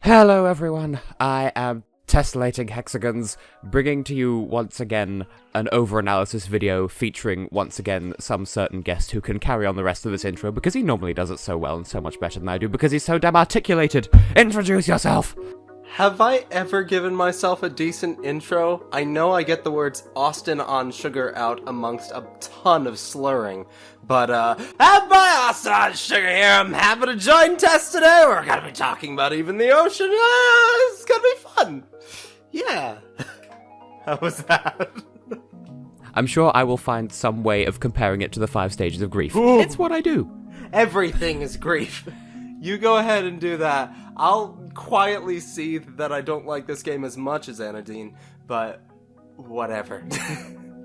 Hello everyone, I am Tessellating Hexagons, bringing to you once again an overanalysis video featuring once again some certain guest who can carry on the rest of this intro because he normally does it so well and so much better than I do because he's so damn articulated. Introduce yourself! Have I ever given myself a decent intro? I know I get the words AustinOnSugar out amongst a ton of slurring, but hi, AustinOnSugar here. I'm happy to join Tess today. We're gonna be talking about even the ocean. It's gonna be fun. Yeah. How was that? I'm sure I will find some way of comparing it to the 5 stages of grief. Ooh. It's what I do. Everything is grief. You go ahead and do that. I'll quietly see that I don't like this game as much as Anodyne, but whatever.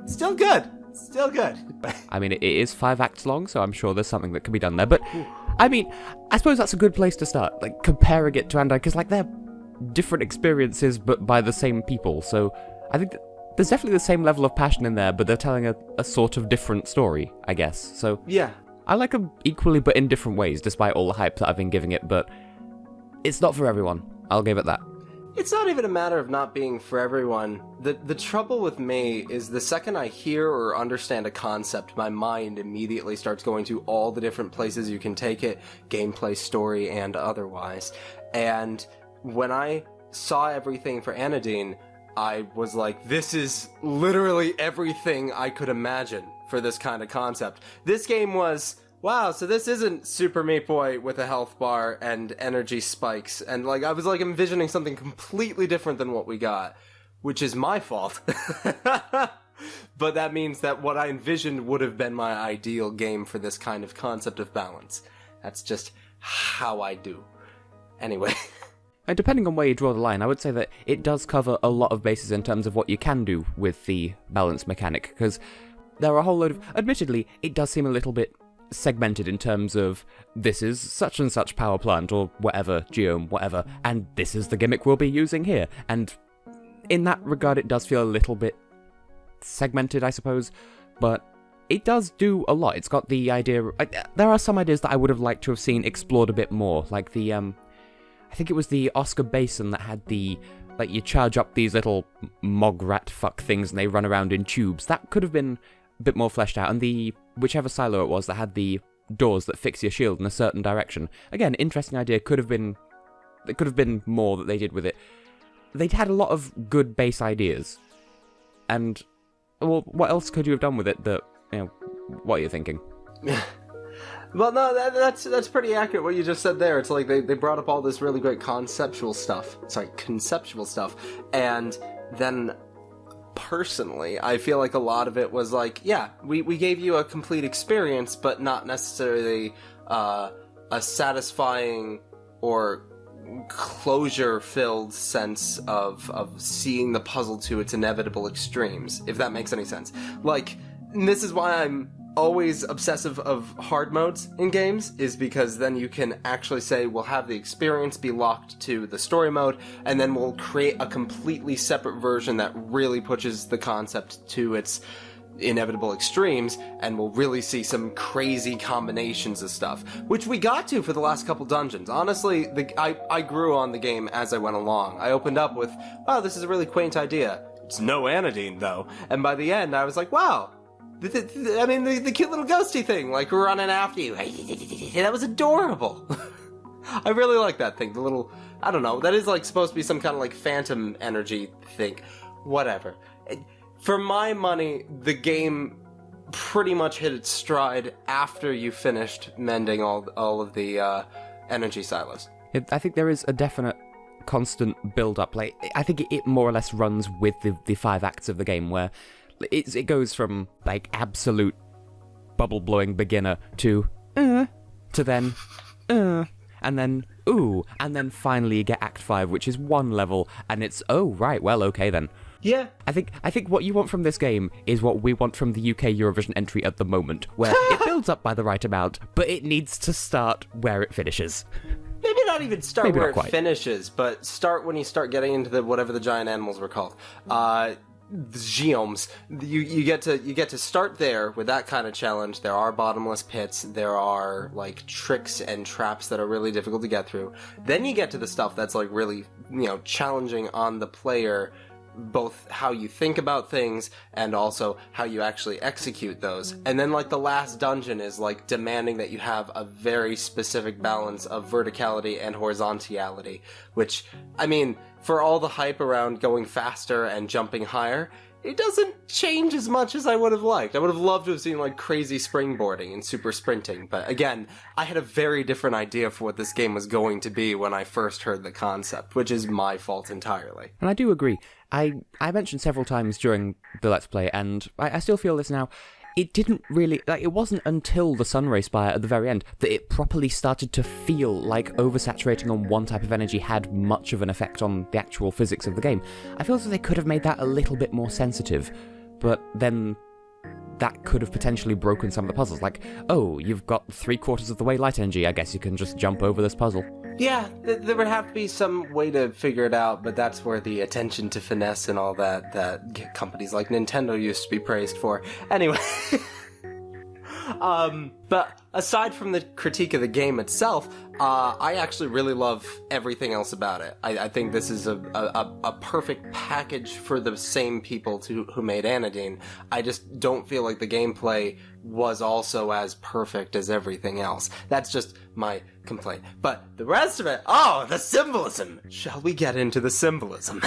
Still good. Still good. I mean, it is 5 acts long, so I'm sure there's something that can be done there, but I mean, I suppose that's a good place to start, like, comparing it to Anodyne, because, like, they're different experiences, but by the same people, so I think there's definitely the same level of passion in there, but they're telling a sort of different story, I guess, so Yeah. I like them equally, but in different ways, despite all the hype that I've been giving it, but it's not for everyone. I'll give it that. It's not even a matter of not being for everyone. The trouble with me is the second I hear or understand a concept, my mind immediately starts going to all the different places you can take it, gameplay, story, and otherwise. And when I saw everything for Anodyne, I was like, this is literally everything I could imagine for this kind of concept. This game was, wow, so this isn't Super Meat Boy with a health bar and energy spikes. And like, I was like envisioning something completely different than what we got, which is my fault. But that means that what I envisioned would have been my ideal game for this kind of concept of balance. That's just how I do. Anyway. And depending on where you draw the line, I would say that it does cover a lot of bases in terms of what you can do with the balance mechanic, because there are a whole load of... Admittedly, it does seem a little bit segmented in terms of this is such and such power plant or whatever, geome, whatever, and this is the gimmick we'll be using here. And in that regard, it does feel a little bit segmented, I suppose, but it does do a lot. It's got the idea... there are some ideas that I would have liked to have seen explored a bit more, like the... I think it was the Oscar Basin that had the... Like, you charge up these little mog-rat fuck things and they run around in tubes. That could have been a bit more fleshed out. And the... Whichever silo it was that had the doors that fix your shield in a certain direction. Again, interesting idea. Could have been... There could have been more that they did with it. They'd had a lot of good base ideas. And... Well, what else could you have done with it that... You know, what are you thinking? Well, no, that's pretty accurate what you just said there. It's like they brought up all this really great conceptual stuff. And then, personally, I feel like a lot of it was like, yeah, we gave you a complete experience, but not necessarily a satisfying or closure-filled sense of seeing the puzzle to its inevitable extremes, if that makes any sense. Like, this is why I'm always obsessive of hard modes in games, is because then you can actually say we'll have the experience be locked to the story mode, and then we'll create a completely separate version that really pushes the concept to its inevitable extremes, and we'll really see some crazy combinations of stuff, which we got to for the last couple dungeons. Honestly, I grew on the game as I went along. I opened up with, wow, this is a really quaint idea. It's no Anodyne, though. And by the end, I was like, wow, the cute little ghosty thing, like running after you. That was adorable. I really like that thing. The little, I don't know, that is like supposed to be some kind of like phantom energy thing. Whatever. For my money, the game pretty much hit its stride after you finished mending all of the energy silos. I think there is a definite constant build-up. Like, I think it more or less runs with the 5 acts of the game, where it goes from, like, absolute bubble-blowing beginner to then, and then, ooh, and then finally you get Act 5, which is one level, and it's, oh, right, well, okay then. Yeah. I think what you want from this game is what we want from the UK Eurovision entry at the moment, where it builds up by the right amount, but it needs to start where it finishes. Maybe not even start Maybe where not quite. It finishes, but start when you start getting into whatever the giant animals were called. geomes. You get to start there with that kind of challenge. There are bottomless pits. There are like tricks and traps that are really difficult to get through. Then you get to the stuff that's like really, challenging on the player, both how you think about things and also how you actually execute those. And then like the last dungeon is like demanding that you have a very specific balance of verticality and horizontality, which, I mean, for all the hype around going faster and jumping higher, it doesn't change as much as I would have liked. I would have loved to have seen like crazy springboarding and super sprinting, but again, I had a very different idea for what this game was going to be when I first heard the concept, which is my fault entirely. And I do agree. I mentioned several times during the Let's Play, and I still feel this now, it didn't really, it wasn't until the Sunray Spire at the very end that it properly started to feel like oversaturating on one type of energy had much of an effect on the actual physics of the game. I feel as though they could have made that a little bit more sensitive, but then that could have potentially broken some of the puzzles. Like, oh, you've got 3/4 of the way light energy, I guess you can just jump over this puzzle. Yeah, there would have to be some way to figure it out, but that's where the attention to finesse and all that companies like Nintendo used to be praised for. Anyway. But aside from the critique of the game itself, I actually really love everything else about it. I think this is a perfect package for the same people who made Anodyne. I just don't feel like the gameplay was also as perfect as everything else. That's just my complaint. But the rest of it, the symbolism! Shall we get into the symbolism?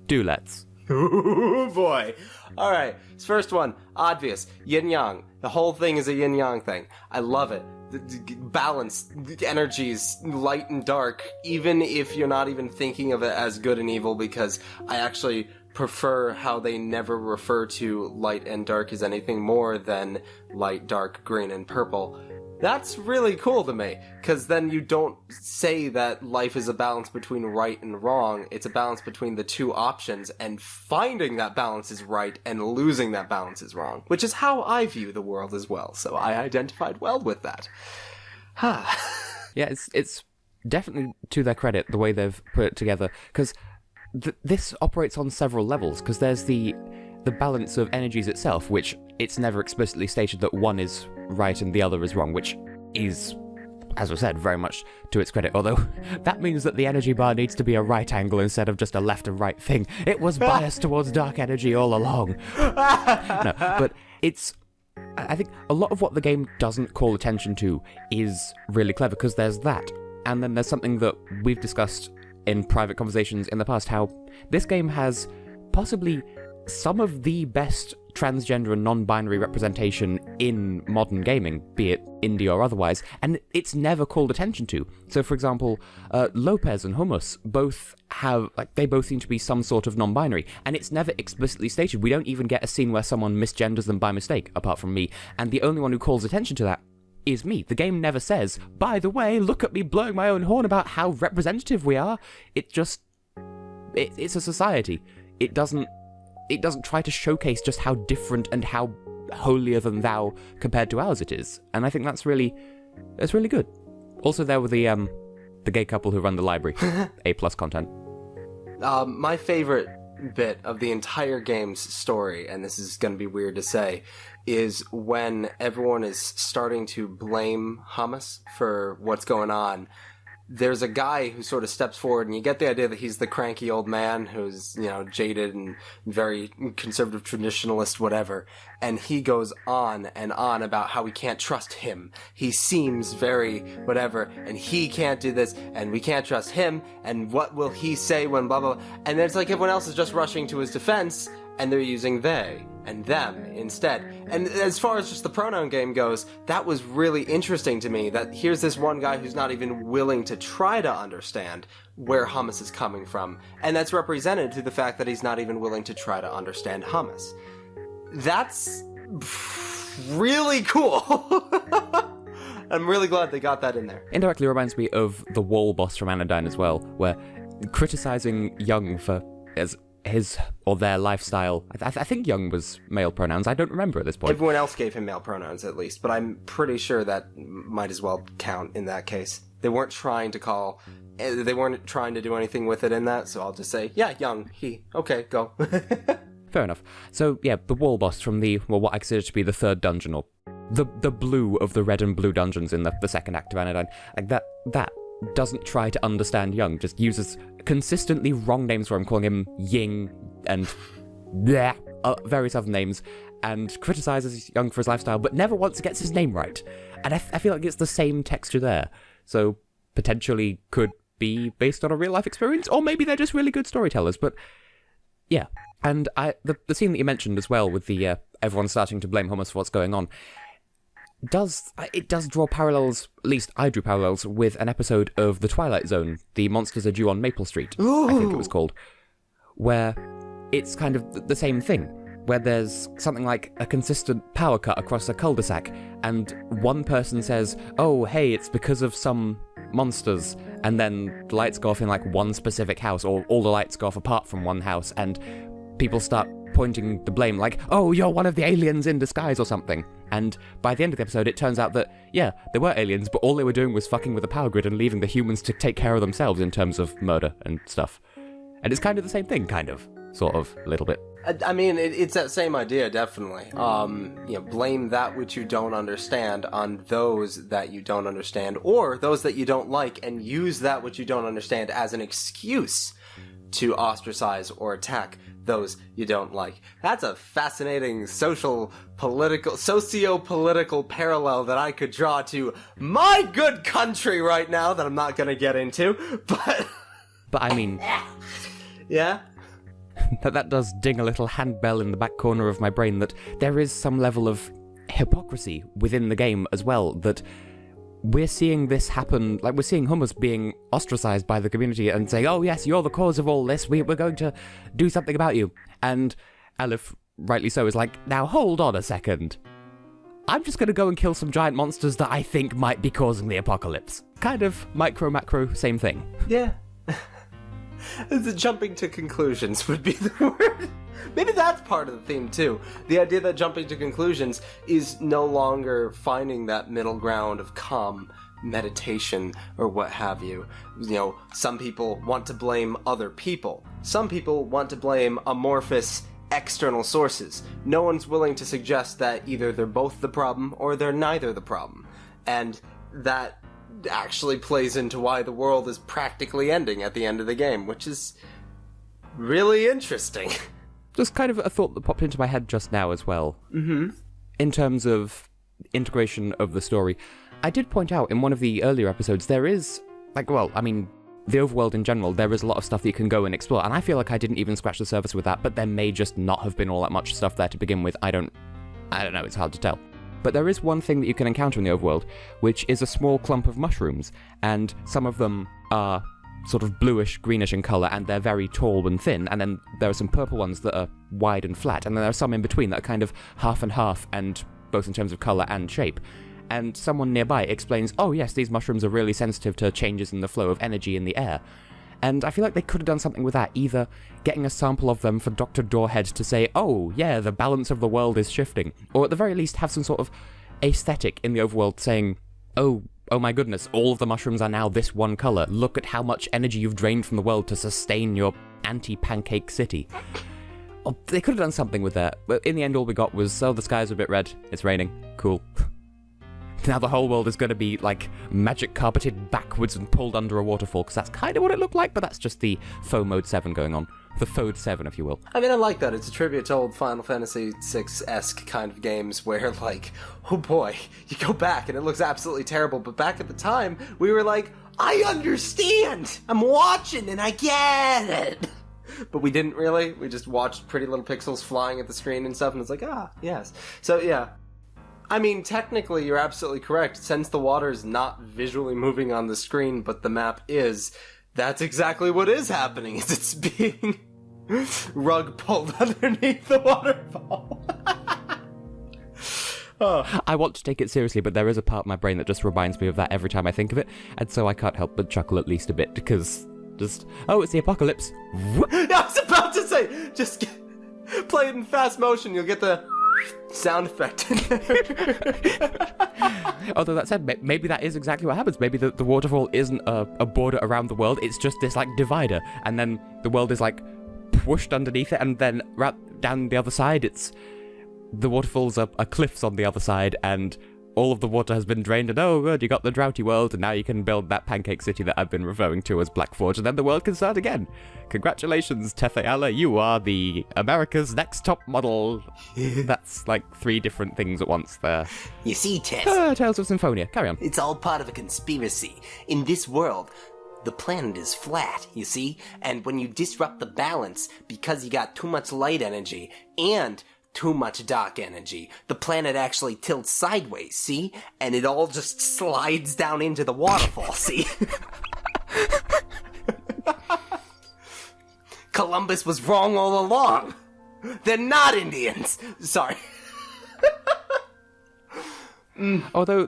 Do let's. Ooh, boy. Alright, this first one, obvious. Yin-yang. The whole thing is a yin-yang thing. I love it. The balance, the energies, light and dark, even if you're not even thinking of it as good and evil, because I actually prefer how they never refer to light and dark as anything more than light, dark, green, and purple. That's really cool to me, because then you don't say that life is a balance between right and wrong. It's a balance between the two options, and finding that balance is right and losing that balance is wrong, which is how I view the world as well, so I identified well with that. Yeah, it's definitely to their credit the way they've put it together, because this operates on several levels, because there's the balance of energies itself, which it's never explicitly stated that one is right and the other is wrong, which is, as I said, very much to its credit, although that means that the energy bar needs to be a right angle instead of just a left and right thing. It was biased towards dark energy all along. No, but I think a lot of what the game doesn't call attention to is really clever, because there's that, and then there's something that we've discussed in private conversations in the past, how this game has possibly some of the best transgender and non-binary representation in modern gaming, be it indie or otherwise, and it's never called attention to. So, for example, Lopez and Hummus both seem to be some sort of non-binary, and it's never explicitly stated. We don't even get a scene where someone misgenders them by mistake, apart from me, and the only one who calls attention to that is me. The game never says, by the way, look at me blowing my own horn about how representative we are. It's a society. It doesn't try to showcase just how different and how holier than thou compared to ours it is. And I think that's really good. Also, there were the gay couple who run the library. A+ content. My favorite bit of the entire game's story, and this is going to be weird to say, is when everyone is starting to blame Hummus for what's going on. There's a guy who sort of steps forward, and you get the idea that he's the cranky old man who's, jaded and very conservative traditionalist, whatever. And he goes on and on about how we can't trust him. He seems very whatever, and he can't do this, and we can't trust him, and what will he say when blah, blah, blah. And then it's like everyone else is just rushing to his defense, and they're using they and them instead. And as far as just the pronoun game goes, that was really interesting to me, that here's this one guy who's not even willing to try to understand where Hummus is coming from, and that's represented through the fact that he's not even willing to try to understand Hummus. That's really cool. I'm really glad they got that in there. Indirectly reminds me of the wall boss from Anodyne as well, where criticizing Young for his or their lifestyle. I think Young was male pronouns. I don't remember at this point. Everyone else gave him male pronouns at least, but I'm pretty sure that might as well count in that case. They weren't trying to do anything with it in that, so I'll just say, yeah, Young, he. Okay, go. fair enough. So, yeah, the wall boss from what I consider to be the third dungeon, or the blue of the red and blue dungeons in the second act of Anodyne. Like, that doesn't try to understand Young, just uses consistently wrong names for him, calling him Ying and various other names, and criticizes Young for his lifestyle, but never once gets his name right. And I feel like it's the same texture there. So, potentially could be based on a real-life experience, or maybe they're just really good storytellers, but yeah. And the scene that you mentioned as well, with the everyone starting to blame Hummus for what's going on, does draw parallels, at least I drew parallels, with an episode of The Twilight Zone, The Monsters Are Due on Maple Street, I think it was called, where it's kind of the same thing, where there's something like a consistent power cut across a cul-de-sac, and one person says, oh, hey, it's because of some monsters, and then the lights go off in like one specific house, or all the lights go off apart from one house, and people start pointing the blame like, oh, you're one of the aliens in disguise or something. And by the end of the episode, it turns out that, yeah, they were aliens, but all they were doing was fucking with the power grid and leaving the humans to take care of themselves in terms of murder and stuff. And it's kind of the same thing, kind of, sort of, a little bit. I mean, it's that same idea, definitely. Blame that which you don't understand on those that you don't understand, or those that you don't like, and use that which you don't understand as an excuse to ostracize or attack those you don't like. That's a fascinating socio-political parallel that I could draw to my good country right now that I'm not going to get into, but I mean... yeah? That does ding a little handbell in the back corner of my brain that there is some level of hypocrisy within the game as well, that we're seeing this happen, like we're seeing Hummus being ostracized by the community and saying, oh yes, you're the cause of all this, we're going to do something about you. And Aleph, rightly so, is like, now hold on a second. I'm just going to go and kill some giant monsters that I think might be causing the apocalypse. Kind of micro-macro, same thing. Yeah. The jumping to conclusions would be the word. Maybe that's part of the theme too. The idea that jumping to conclusions is no longer finding that middle ground of calm meditation or what have you. You know, some people want to blame other people. Some people want to blame amorphous external sources. No one's willing to suggest that either they're both the problem or they're neither the problem. And that actually plays into why the world is practically ending at the end of the game, which is really interesting. Just kind of a thought that popped into my head just now as well. Mm-hmm. In terms of integration of the story, I did point out in one of the earlier episodes there is, the overworld in general, there is a lot of stuff that you can go and explore, and I feel like I didn't even scratch the surface with that, but there may just not have been all that much stuff there to begin with. I don't know, it's hard to tell. But there is one thing that you can encounter in the overworld, which is a small clump of mushrooms, and some of them are sort of bluish, greenish in colour, and they're very tall and thin, and then there are some purple ones that are wide and flat, and then there are some in between that are kind of half and half, and both in terms of colour and shape. And someone nearby explains, oh yes, these mushrooms are really sensitive to changes in the flow of energy in the air. And I feel like they could have done something with that, either getting a sample of them for Dr. Doorhead to say, oh, yeah, the balance of the world is shifting, or at the very least have some sort of aesthetic in the overworld saying, oh my goodness, all of the mushrooms are now this one colour, look at how much energy you've drained from the world to sustain your anti-pancake city. Oh, they could have done something with that, but in the end all we got was, oh, the sky's a bit red, it's raining, cool. Now the whole world is going to be, like, magic carpeted backwards and pulled under a waterfall, because that's kind of what it looked like, but that's just the faux Mode 7 going on. The Fode 7, if you will. I mean, I like that. It's a tribute to old Final Fantasy VI-esque kind of games where, like, oh boy, you go back and it looks absolutely terrible, but back at the time, we were like, I understand! I'm watching and I get it! But we didn't really. We just watched pretty little pixels flying at the screen and stuff, and it's like, yes. So, yeah. I mean, technically, you're absolutely correct. Since the water is not visually moving on the screen, but the map is, that's exactly what is happening. It's being rug pulled underneath the waterfall. Oh. I want to take it seriously, but there is a part of my brain that just reminds me of that every time I think of it, and so I can't help but chuckle at least a bit, because it's the apocalypse. I was about to say, just play it in fast motion, you'll get the sound effect in there. Although that said, maybe that is exactly what happens. Maybe the waterfall isn't a border around the world, it's just this, like, divider, and then the world is, like, whooshed underneath it, and then right down the other side, the waterfalls are cliffs on the other side, and all of the water has been drained, and oh good, you got the droughty world, and now you can build that pancake city that I've been referring to as Blackforge, and then the world can start again. Congratulations, Tethayala, you are the America's Next Top Model. That's like 3 different things at once there. You see, Tess, Tales of Symphonia, carry on. it's all part of a conspiracy. In this world, the planet is flat, you see? And when you disrupt the balance because you got too much light energy and too much dark energy, the planet actually tilts sideways, see? And it all just slides down into the waterfall, see? Columbus was wrong all along. They're not Indians. Sorry. Although,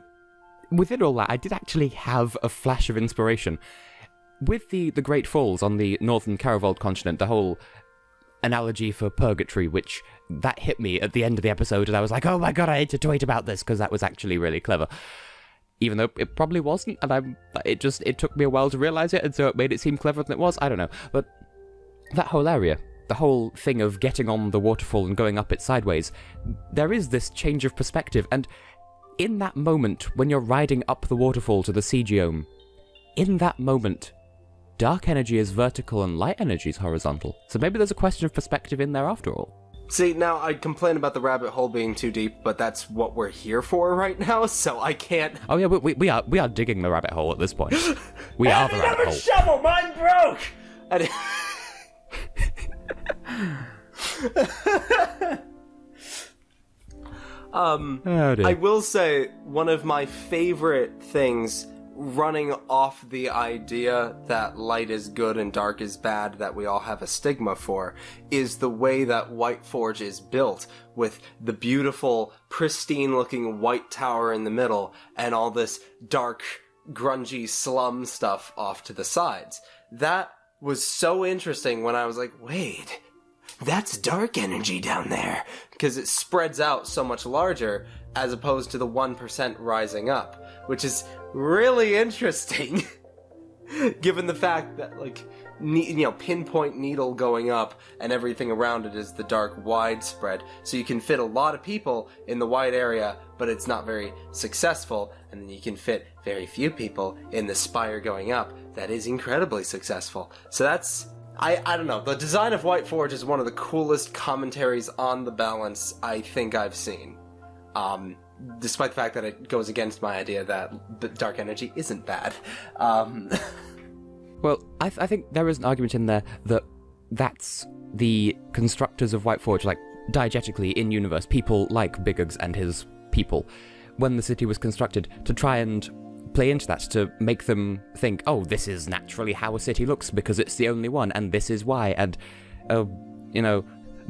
within all that, I did actually have a flash of inspiration. With the Great Falls on the northern Caravolde continent, the whole analogy for purgatory, which that hit me at the end of the episode, and I was like, oh my god, I need to tweet about this, because that was actually really clever. Even though it probably wasn't, and it took me a while to realise it, and so it made it seem cleverer than it was, I don't know. But that whole area, the whole thing of getting on the waterfall and going up it sideways, there is this change of perspective, and in that moment, when you're riding up the waterfall to the sea geome, in that moment, dark energy is vertical and light energy is horizontal. So maybe there's a question of perspective in there after all. See, now I complain about the rabbit hole being too deep, but that's what we're here for right now, so I can't... Oh yeah, we are digging the rabbit hole at this point. We are the rabbit hole. Shovel, mine broke! Oh dear. I will say, one of my favorite things running off the idea that light is good and dark is bad that we all have a stigma for is the way that White Forge is built, with the beautiful, pristine-looking white tower in the middle and all this dark, grungy slum stuff off to the sides. That was so interesting when I was like, wait, that's dark energy down there, because it spreads out so much larger as opposed to the 1% rising up, which is really interesting given the fact that, like, pinpoint needle going up and everything around it is the dark widespread, so you can fit a lot of people in the wide area, but it's not very successful, and then you can fit very few people in the spire going up that is incredibly successful. So that's... I don't know. The design of White Forge is one of the coolest commentaries on the balance I think I've seen. Despite the fact that it goes against my idea that dark energy isn't bad. Well, I think there is an argument in there that that's the constructors of White Forge, like, diegetically in universe, people like Biggs and his people, when the city was constructed, to try and play into that, to make them think, oh, this is naturally how a city looks because it's the only one, and this is why, and,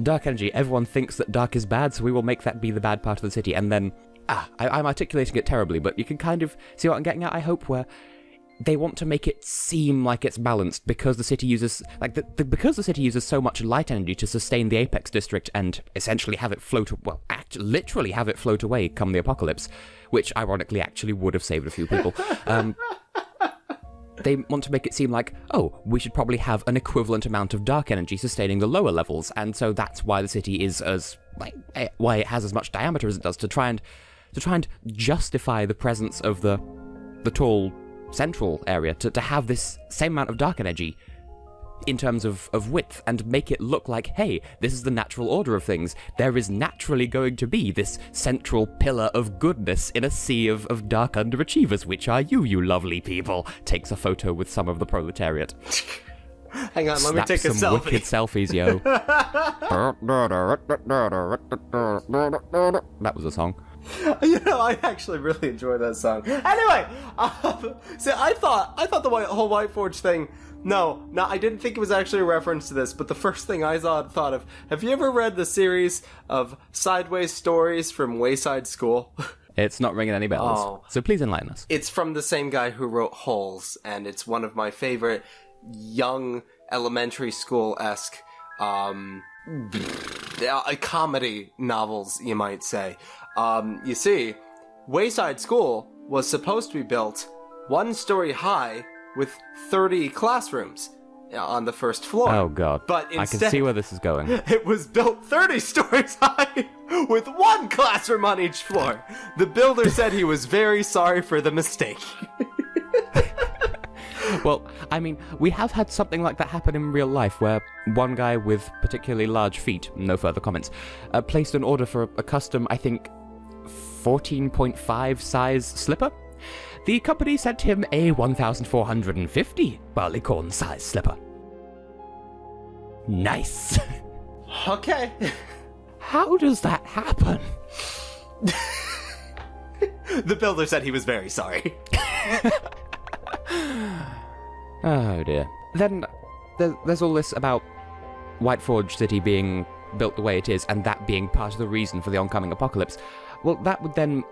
dark energy, everyone thinks that dark is bad, so we will make that be the bad part of the city, and then, I'm articulating it terribly, but you can kind of see what I'm getting at, I hope, where they want to make it seem like it's balanced because the city uses, because the city uses so much light energy to sustain the Apex District and essentially have it float, literally have it float away come the apocalypse, which ironically actually would have saved a few people. They want to make it seem like, oh, we should probably have an equivalent amount of dark energy sustaining the lower levels, and so that's why the city is why it has as much diameter as it does, to try and justify the presence of the tall central area, to have this same amount of dark energy in terms of width, and make it look like, hey, this is the natural order of things. There is naturally going to be this central pillar of goodness in a sea of dark underachievers, which are you lovely people. Takes a photo with some of the proletariat. Hang on, let me take a some selfie. wicked selfies, yo. That was a song. I actually really enjoy that song. Anyway, see, I thought the whole White Forge thing. No, I didn't think it was actually a reference to this. But the first thing I thought of. Have you ever read the series of sideways stories from Wayside School? It's not ringing any bells. Oh. So please enlighten us. It's from the same guy who wrote Holes, and it's one of my favorite young elementary school-esque comedy novels, you might say. You see, Wayside School was supposed to be built 1 story high with 30 classrooms. on the first floor. Oh god. But I instead, can see where this is going. it was built 30 stories high with one classroom on each floor. The builder said he was very sorry for the mistake. Well, I mean, we have had something like that happen in real life, where one guy with particularly large feet, no further comments, placed an order for a custom, I think, 14.5 size slipper. The company sent him a 1,450 barleycorn size slipper. Nice. Okay. How does that happen? The builder said he was very sorry. Oh dear. Then there's all this about Whiteforge City being built the way it is, and that being part of the reason for the oncoming apocalypse. Well, that would then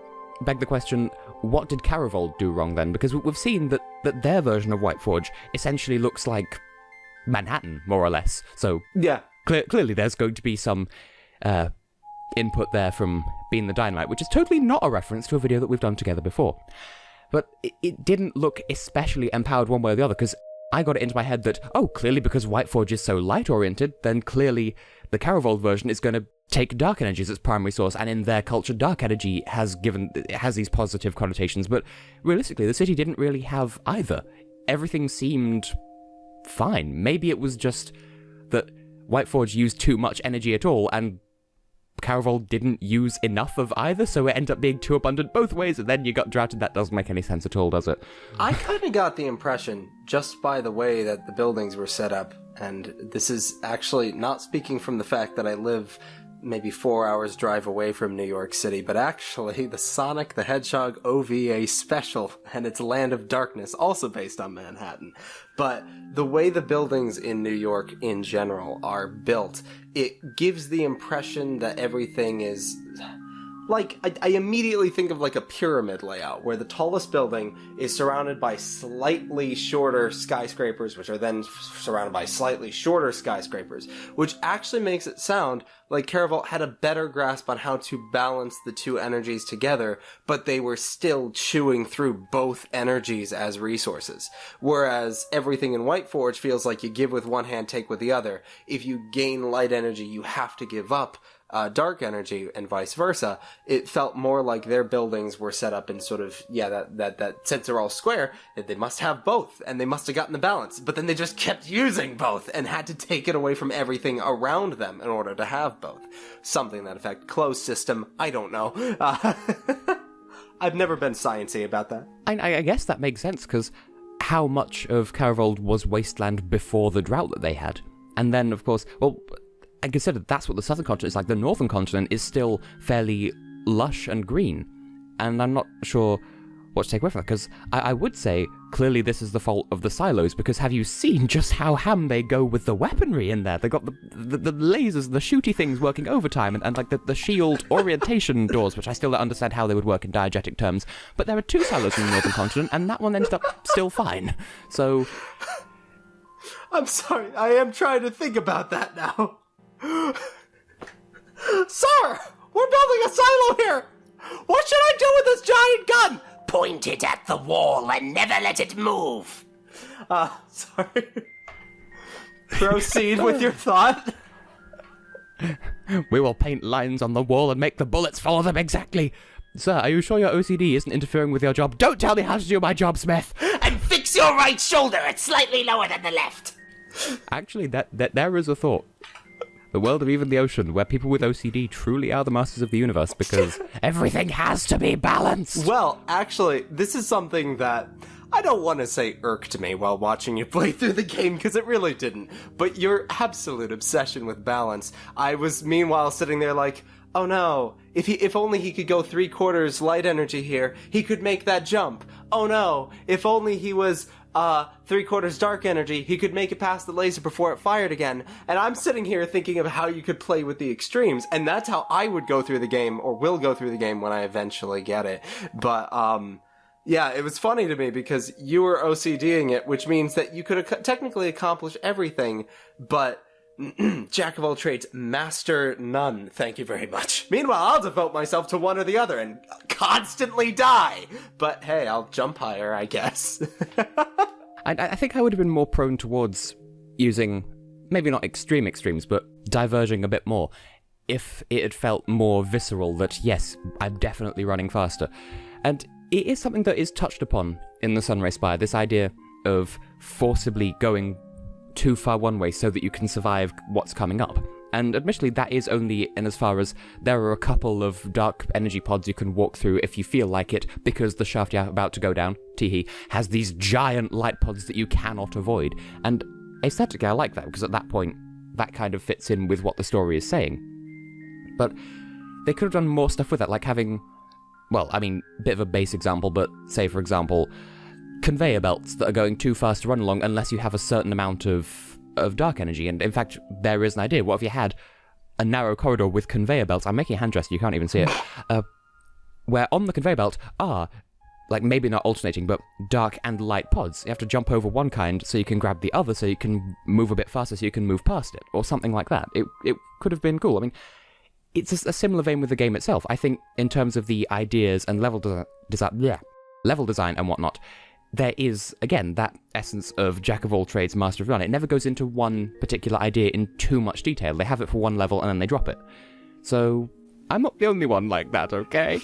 beg the question, what did Caravolde do wrong then? Because we've seen that their version of Whiteforge essentially looks like Manhattan, more or less. So Yeah. clearly there's going to be some input there from Being the Dynamite, which is totally not a reference to a video that we've done together before. But it didn't look especially empowered one way or the other, because I got it into my head that, oh, clearly because Whiteforge is so light-oriented, then clearly the Caravolde version is going to take dark energy as its primary source, and in their culture, dark energy has these positive connotations, but realistically, the city didn't really have either. Everything seemed fine. Maybe it was just that Whiteforge used too much energy at all, and Caravolde didn't use enough of either, so it ended up being too abundant both ways, and then you got droughted. That doesn't make any sense at all, does it? I kind of got the impression, just by the way that the buildings were set up, and this is actually not speaking from the fact that I live maybe 4 hours drive away from New York City, but actually the Sonic the Hedgehog OVA special and its Land of Darkness, also based on Manhattan. But the way the buildings in New York in general are built, it gives the impression that everything is... Like, I immediately think of like a pyramid layout, where the tallest building is surrounded by slightly shorter skyscrapers, which are then surrounded by slightly shorter skyscrapers, which actually makes it sound like Caravolde had a better grasp on how to balance the two energies together, but they were still chewing through both energies as resources. Whereas everything in Whiteforge feels like you give with one hand, take with the other. If you gain light energy, you have to give up dark energy, and vice versa. It felt more like their buildings were set up in sort of, that since they're all square, that they must have both, and they must have gotten the balance, but then they just kept using both, and had to take it away from everything around them in order to have both. Something that affect closed system, I don't know. I've never been sciencey about that. I guess that makes sense, because how much of Caravolde was wasteland before the drought that they had? And then, of course, well... And consider that's what the southern continent is like. The northern continent is still fairly lush and green, and I'm not sure what to take away from that, because I would say clearly this is the fault of the silos, because have you seen just how ham they go with the weaponry in there? They got the lasers, the shooty things working overtime, and like the shield orientation doors, which I still don't understand how they would work in diegetic terms, but there are two silos in the northern continent, and that one ended up still fine. So... I'm sorry, I am trying to think about that now. Sir, we're building a silo here. What should I do with this giant gun? Point it at the wall and never let it move. Sorry. Proceed with your thought. We will paint lines on the wall and make the bullets follow them exactly. Sir, are you sure your OCD isn't interfering with your job? Don't tell me how to do my job, Smith. And fix your right shoulder. It's slightly lower than the left. Actually, that there is a thought. The world of even the ocean, where people with OCD truly are the masters of the universe, because everything has to be balanced. Well, actually, this is something that I don't want to say irked me while watching you play through the game, because it really didn't. But your absolute obsession with balance. I was, meanwhile, sitting there like, oh no, if only he could go 3/4 light energy here, he could make that jump. Oh no, if only he was... 3/4 dark energy, he could make it past the laser before it fired again. And I'm sitting here thinking of how you could play with the extremes, and that's how I would go through the game, or will go through the game when I eventually get it. But, yeah, it was funny to me because you were OCDing it, which means that you could technically accomplish everything, but jack of all trades, master none, thank you very much. Meanwhile, I'll devote myself to one or the other and constantly die. But hey, I'll jump higher, I guess. I think I would have been more prone towards using maybe not extremes, but diverging a bit more, if it had felt more visceral that, yes, I'm definitely running faster. And it is something that is touched upon in the Sunray Spire, this idea of forcibly going too far one way so that you can survive what's coming up. And admittedly, that is only in as far as there are a couple of dark energy pods you can walk through if you feel like it, because the shaft you're about to go down, teehee, has these giant light pods that you cannot avoid. And aesthetically, I like that, because at that point, that kind of fits in with what the story is saying. But they could have done more stuff with that, like having, well, I mean, bit of a base example, but say, for example, conveyor belts that are going too fast to run along unless you have a certain amount of dark energy. And in fact, there is an idea. What if you had a narrow corridor with conveyor belts? I'm making a hand gesture, you can't even see it. Where on the conveyor belt are, like, maybe not alternating, but dark and light pods. You have to jump over one kind so you can grab the other, so you can move a bit faster so you can move past it, or something like that. It could have been cool. I mean, it's a similar vein with the game itself. I think in terms of the ideas and level design and whatnot, there is, again, that essence of jack of all trades, master of none. It never goes into one particular idea in too much detail. They have it for one level and then they drop it. So, I'm not the only one like that, okay?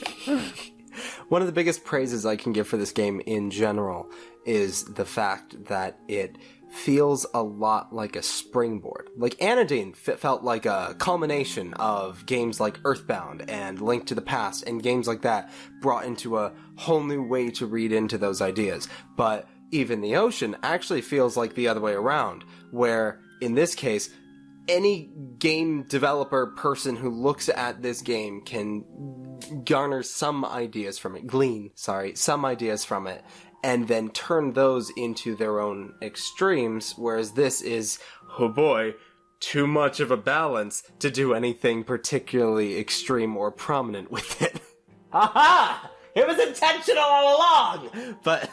One of the biggest praises I can give for this game in general is the fact that it feels a lot like a springboard. Like, Anodyne felt like a culmination of games like Earthbound and Link to the Past, and games like that brought into a whole new way to read into those ideas. But Even the Ocean actually feels like the other way around, where, in this case, any game developer person who looks at this game can glean some ideas from it, and then turn those into their own extremes, whereas this is, oh boy, too much of a balance to do anything particularly extreme or prominent with it. Ha! It was intentional all along! But...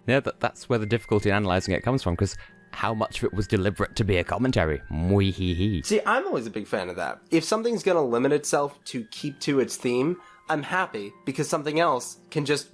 yeah, that's where the difficulty in analysing it comes from, because how much of it was deliberate to be a commentary? Mwee-hee-hee. See, I'm always a big fan of that. If something's gonna limit itself to keep to its theme, I'm happy, because something else can just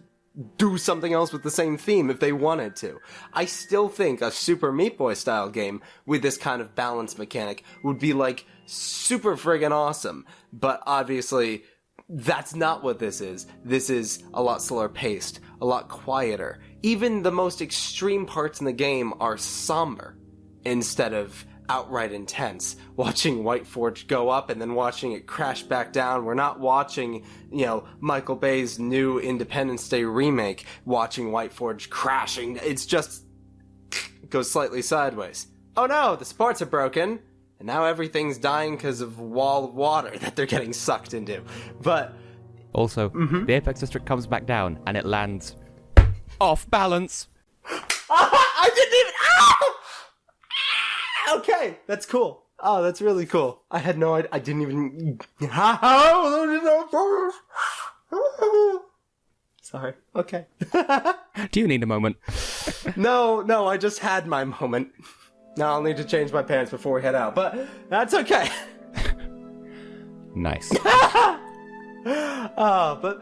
do something else with the same theme if they wanted to. I still think a Super Meat Boy style game with this kind of balance mechanic would be, like, super friggin' awesome. But obviously, that's not what this is. This is a lot slower paced, a lot quieter. Even the most extreme parts in the game are somber instead of outright intense. Watching Whiteforge go up and then watching it crash back down. We're not watching, Michael Bay's new Independence Day remake, watching Whiteforge crashing. It's just goes slightly sideways. Oh no, the supports are broken, and now everything's dying because of wall of water that they're getting sucked into. But also, the Apex District comes back down, and it lands off balance. I didn't even... Okay, that's cool. Oh, that's really cool. I had no idea. I didn't even... Sorry. Okay. Do you need a moment? No, I just had my moment. Now I'll need to change my pants before we head out, but that's okay. Nice. But,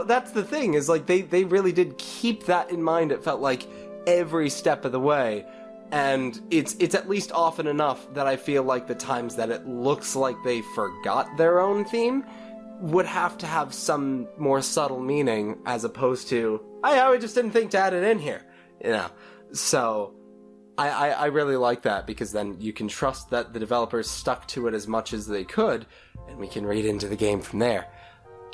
that's the thing, is like, they really did keep that in mind. It felt like every step of the way. And it's at least often enough that I feel like the times that it looks like they forgot their own theme would have to have some more subtle meaning, as opposed to, we just didn't think to add it in here. So I really like that, because then you can trust that the developers stuck to it as much as they could, and we can read into the game from there.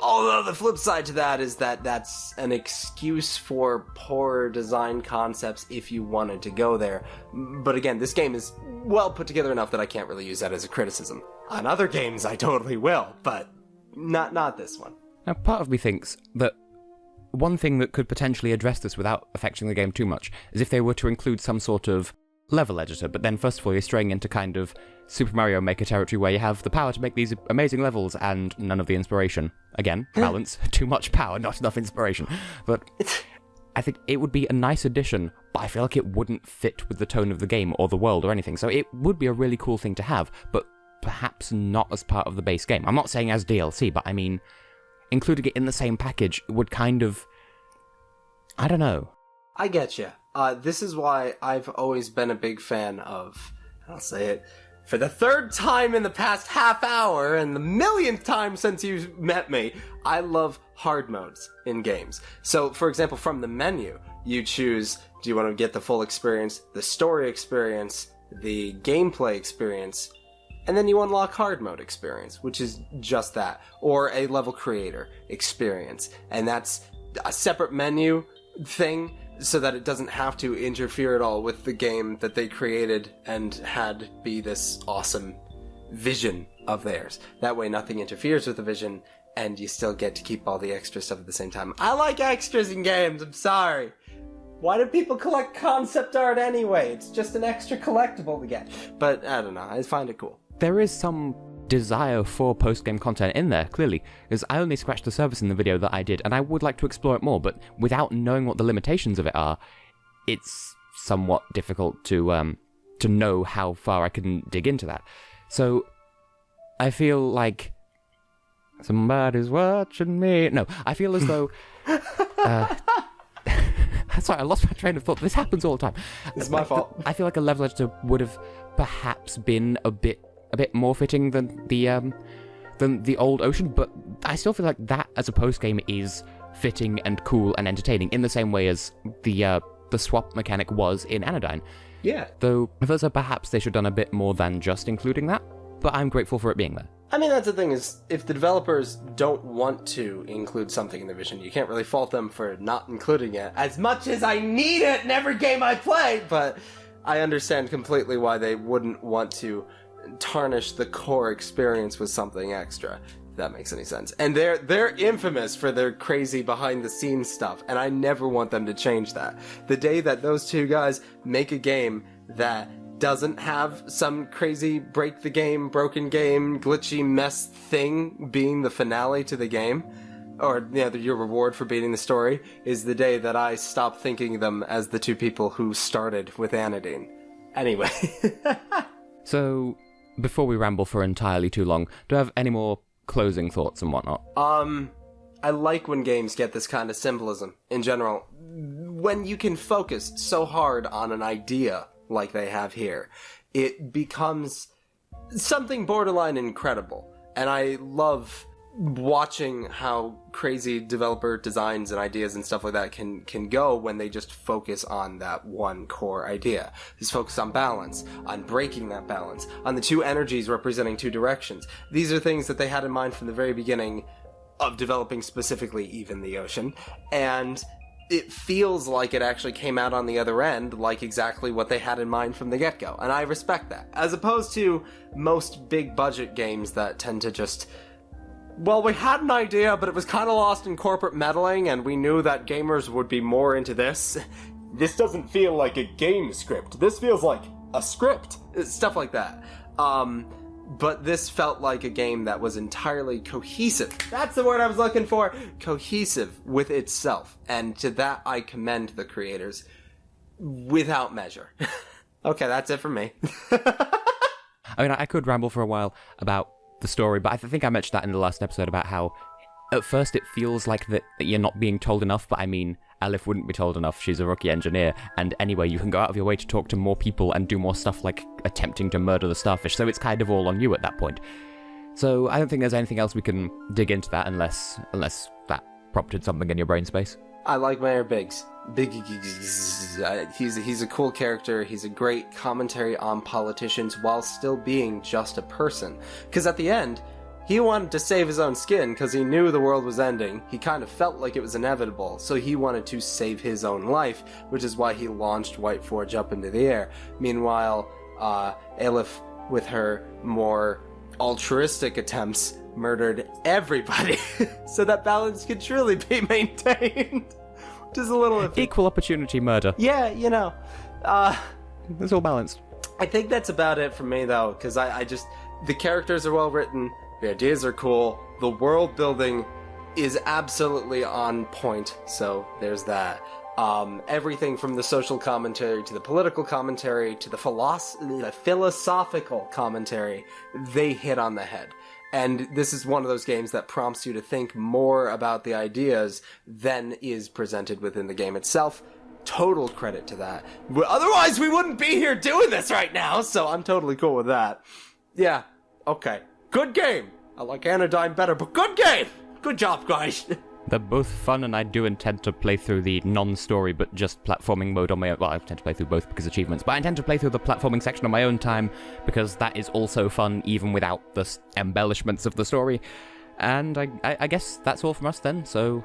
Although the flip side to that is that that's an excuse for poor design concepts if you wanted to go there. But again, this game is well put together enough that I can't really use that as a criticism. On other games, I totally will, but not this one. Now, part of me thinks that one thing that could potentially address this without affecting the game too much is if they were to include some sort of level editor, but then first of all you're straying into kind of Super Mario Maker territory where you have the power to make these amazing levels and none of the inspiration. Again, balance. Too much power, not enough inspiration. But I think it would be a nice addition, but I feel like it wouldn't fit with the tone of the game or the world or anything. So it would be a really cool thing to have, but perhaps not as part of the base game. I'm not saying as DLC, but I mean, including it in the same package would kind of... I don't know. I get you. This is why I've always been a big fan of, I'll say it, for the third time in the past half hour and the millionth time since you met me, I love hard modes in games. So, for example, from the menu, you choose, do you want to get the full experience, the story experience, the gameplay experience, and then you unlock hard mode experience, which is just that, or a level creator experience. And that's a separate menu thing, so that it doesn't have to interfere at all with the game that they created and had be this awesome vision of theirs. That way nothing interferes with the vision, and you still get to keep all the extra stuff at the same time. I like extras in games, I'm sorry. Why do people collect concept art anyway? It's just an extra collectible to get. But, I don't know, I find it cool. There is some desire for post-game content in there, clearly, because I only scratched the surface in the video that I did, and I would like to explore it more, but without knowing what the limitations of it are, it's somewhat difficult to know how far I can dig into that. So, I feel like somebody's watching me. No, I feel as though... Sorry, I lost my train of thought. This happens all the time. It's my fault. I feel like a level editor would have perhaps been a bit more fitting than the old Ocean, but I still feel like that as a post game is fitting and cool and entertaining in the same way as the swap mechanic was in Anodyne. Yeah. Though I feel as though perhaps they should have done a bit more than just including that, but I'm grateful for it being there. I mean, that's the thing, is if the developers don't want to include something in the vision, you can't really fault them for not including it, as much as I need it in every game I play, but I understand completely why they wouldn't want to tarnish the core experience with something extra, if that makes any sense. And they're infamous for their crazy behind-the-scenes stuff, and I never want them to change that. The day that those two guys make a game that doesn't have some crazy broken game, glitchy mess thing being the finale to the game, or your reward for beating the story, is the day that I stop thinking them as the two people who started with Anodyne. Anyway. So, before we ramble for entirely too long, do you have any more closing thoughts and whatnot? I like when games get this kind of symbolism, in general. When you can focus so hard on an idea like they have here, it becomes something borderline incredible. And I love watching how crazy developer designs and ideas and stuff like that can go when they just focus on that one core idea. Just focus on balance, on breaking that balance, on the two energies representing two directions. These are things that they had in mind from the very beginning of developing specifically even the Ocean, and it feels like it actually came out on the other end like exactly what they had in mind from the get-go, and I respect that. As opposed to most big budget games that tend to just, well, we had an idea, but it was kind of lost in corporate meddling, and we knew that gamers would be more into this. This doesn't feel like a game script. This feels like a script. Stuff like that. But this felt like a game that was entirely cohesive. That's the word I was looking for. Cohesive with itself. And to that, I commend the creators without measure. Okay, that's it for me. I mean, I could ramble for a while about the story, but I think I mentioned that in the last episode about how at first it feels like that you're not being told enough, but I mean, Aleph wouldn't be told enough. She's a rookie engineer, and anyway, you can go out of your way to talk to more people and do more stuff like attempting to murder the starfish, so it's kind of all on you at that point. So I don't think there's anything else we can dig into that unless that prompted something in your brain space. I like Mayor Biggs. He's a cool character. He's a great commentary on politicians while still being just a person. Because at the end, he wanted to save his own skin because he knew the world was ending. He kind of felt like it was inevitable, so he wanted to save his own life, which is why he launched White Forge up into the air. Meanwhile, Aleph, with her more altruistic attempts, murdered everybody, so that balance could truly be maintained. Which is a little iffy. Equal opportunity murder. Yeah, It's all balanced. I think that's about it for me, though, because I just... The characters are well written, the ideas are cool, the world building is absolutely on point, so there's that. Everything from the social commentary to the political commentary to the philosophical commentary, they hit on the head. And this is one of those games that prompts you to think more about the ideas than is presented within the game itself. total credit to that. Otherwise, we wouldn't be here doing this right now, so I'm totally cool with that. Yeah, okay. Good game. I like Anodyne better, but good game! Good job, guys. They're both fun, and I do intend to play through the non-story but just platforming mode on my own. Well, I intend to play through both because achievements, but I intend to play through the platforming section on my own time because that is also fun even without the embellishments of the story. And I guess that's all from us then, so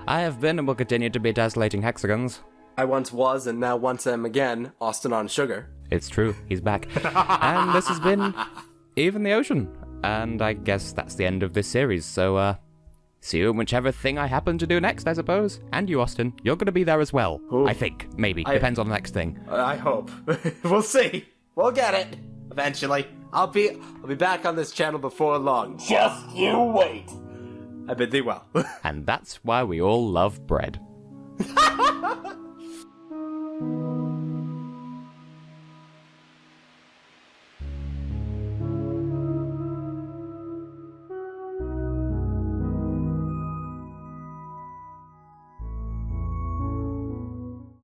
I have been and will continue to be Tessellating Hexagons. I once was and now once am again, AustinOnSugar. It's true, he's back. And this has been Even the Ocean. And I guess that's the end of this series, so see you in whichever thing I happen to do next, I suppose. And you, Austin, you're going to be there as well. Ooh. I think, maybe. Depends on the next thing. I hope. We'll see. We'll get it. Eventually. I'll be back on this channel before long. Just you wait. I bid thee well. And that's why we all love bread.